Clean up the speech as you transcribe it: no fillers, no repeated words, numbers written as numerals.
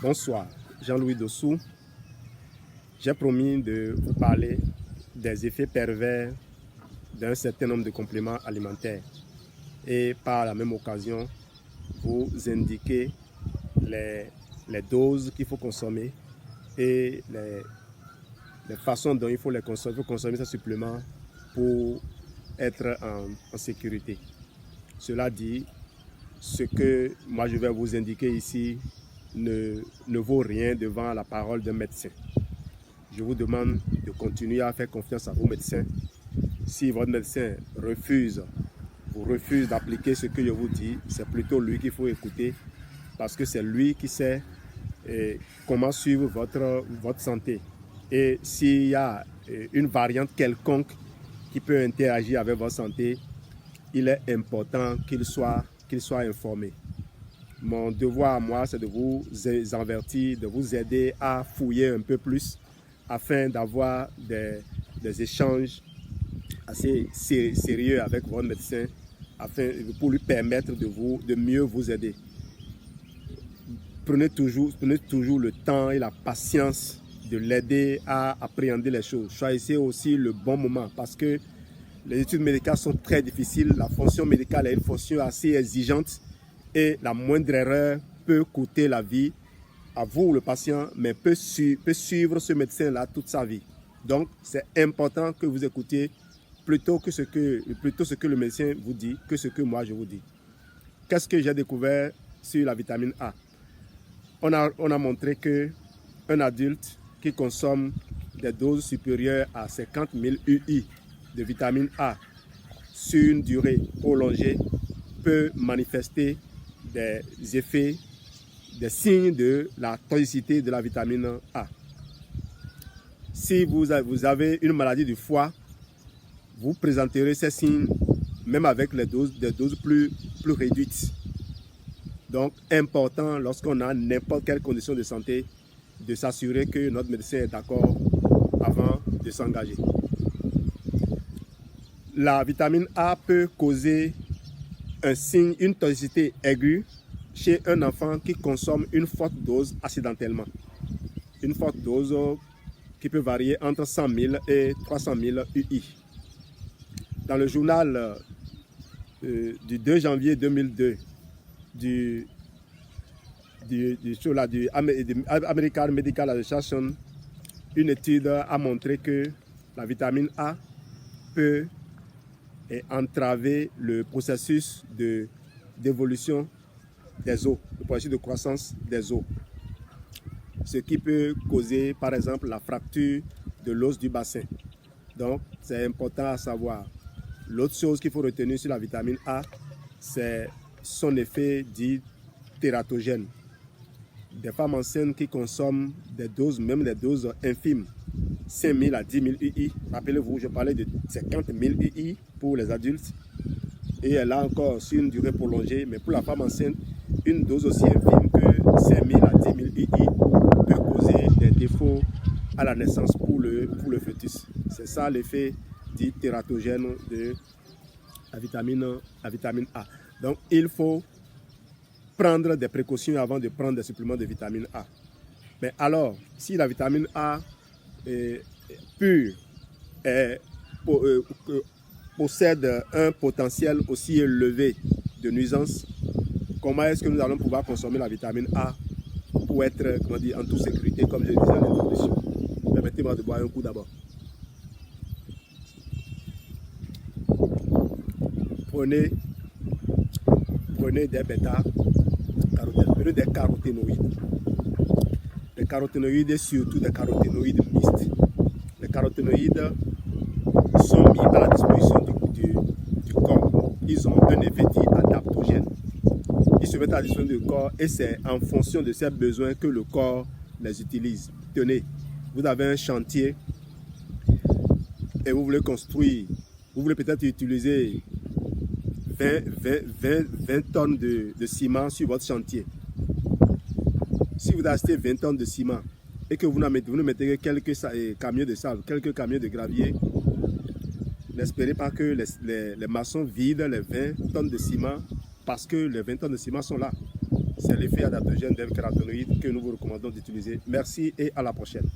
Bonsoir, Jean-Louis Dossou. J'ai promis de vous parler des effets pervers d'un certain nombre de compléments alimentaires et par la même occasion vous indiquer les doses qu'il faut consommer et les façons dont il faut les consommer. Il faut consommer ces suppléments pour être en sécurité. Cela dit, ce que moi je vais vous indiquer ici ne vaut rien devant la parole d'un médecin. Je vous demande de continuer à faire confiance à vos médecins. Si votre médecin refuse d'appliquer ce que je vous dis, c'est plutôt lui qu'il faut écouter parce que c'est lui qui sait comment suivre votre santé. Et s'il y a une variante quelconque qui peut interagir avec votre santé, il est important qu'il soit informé. Mon devoir à moi, c'est de vous avertir, de vous aider à fouiller un peu plus afin d'avoir des échanges assez sérieux avec votre médecin pour lui permettre de mieux vous aider. Prenez toujours le temps et la patience de l'aider à appréhender les choses. Choisissez aussi le bon moment parce que les études médicales sont très difficiles. La fonction médicale est une fonction assez exigeante et la moindre erreur peut coûter la vie à vous, le patient, mais peut suivre ce médecin-là toute sa vie. Donc, c'est important que vous écoutiez plutôt ce que le médecin vous dit que ce que moi je vous dis. Qu'est-ce que j'ai découvert sur la vitamine A? On a montré qu'un adulte qui consomme des doses supérieures à 50 000 UI de vitamine A sur une durée prolongée peut manifester des effets, des signes de la toxicité de la vitamine A. Si vous avez une maladie du foie, vous présenterez ces signes même avec des doses plus réduites. Donc, important lorsqu'on a n'importe quelle condition de santé de s'assurer que notre médecin est d'accord avant de s'engager. La vitamine A peut causer une toxicité aiguë chez un enfant qui consomme une forte dose accidentellement. Une forte dose qui peut varier entre 100 000 et 300 000 UI. Dans le journal du 2 janvier 2002 du American Medical Association, une étude a montré que la vitamine A peut entraver le processus d'évolution des os, le processus de croissance des os. Ce qui peut causer, par exemple, la fracture de l'os du bassin. Donc, c'est important à savoir. L'autre chose qu'il faut retenir sur la vitamine A, c'est son effet dit tératogène. Des femmes enceintes qui consomment des doses, même des doses infimes, 5 000 à 10 000 UI. Rappelez-vous, je parlais de 50 000 UI pour les adultes. Et là encore, sur une durée prolongée, mais pour la femme enceinte, une dose aussi infime que 5 000 à 10 000 UI peut causer des défauts à la naissance pour le fœtus. C'est ça l'effet dit tératogène de la vitamine A. Donc, il faut prendre des précautions avant de prendre des suppléments de vitamine A. Mais alors, si la vitamine A pure possède un potentiel aussi élevé de nuisances, comment est-ce que nous allons pouvoir consommer la vitamine A pour être, en toute sécurité, comme je disais en introduction? Permettez-moi de boire un coup d'abord. Prenez des bêta-carotènes, prenez des caroténoïdes. Les caroténoïdes, surtout des caroténoïdes mixtes. Les caroténoïdes sont mis à la disposition du corps. Ils ont un effet dit adaptogène. Ils se mettent à la disposition du corps et c'est en fonction de ses besoins que le corps les utilise. Tenez, vous avez un chantier et vous voulez construire, vous voulez peut-être utiliser 20 tonnes de ciment sur votre chantier. Si vous achetez 20 tonnes de ciment et que vous ne mettez quelques camions de sable, quelques camions de gravier, n'espérez pas que les maçons vident les 20 tonnes de ciment parce que les 20 tonnes de ciment sont là. C'est l'effet adaptogène d'un caroténoïde que nous vous recommandons d'utiliser. Merci et à la prochaine.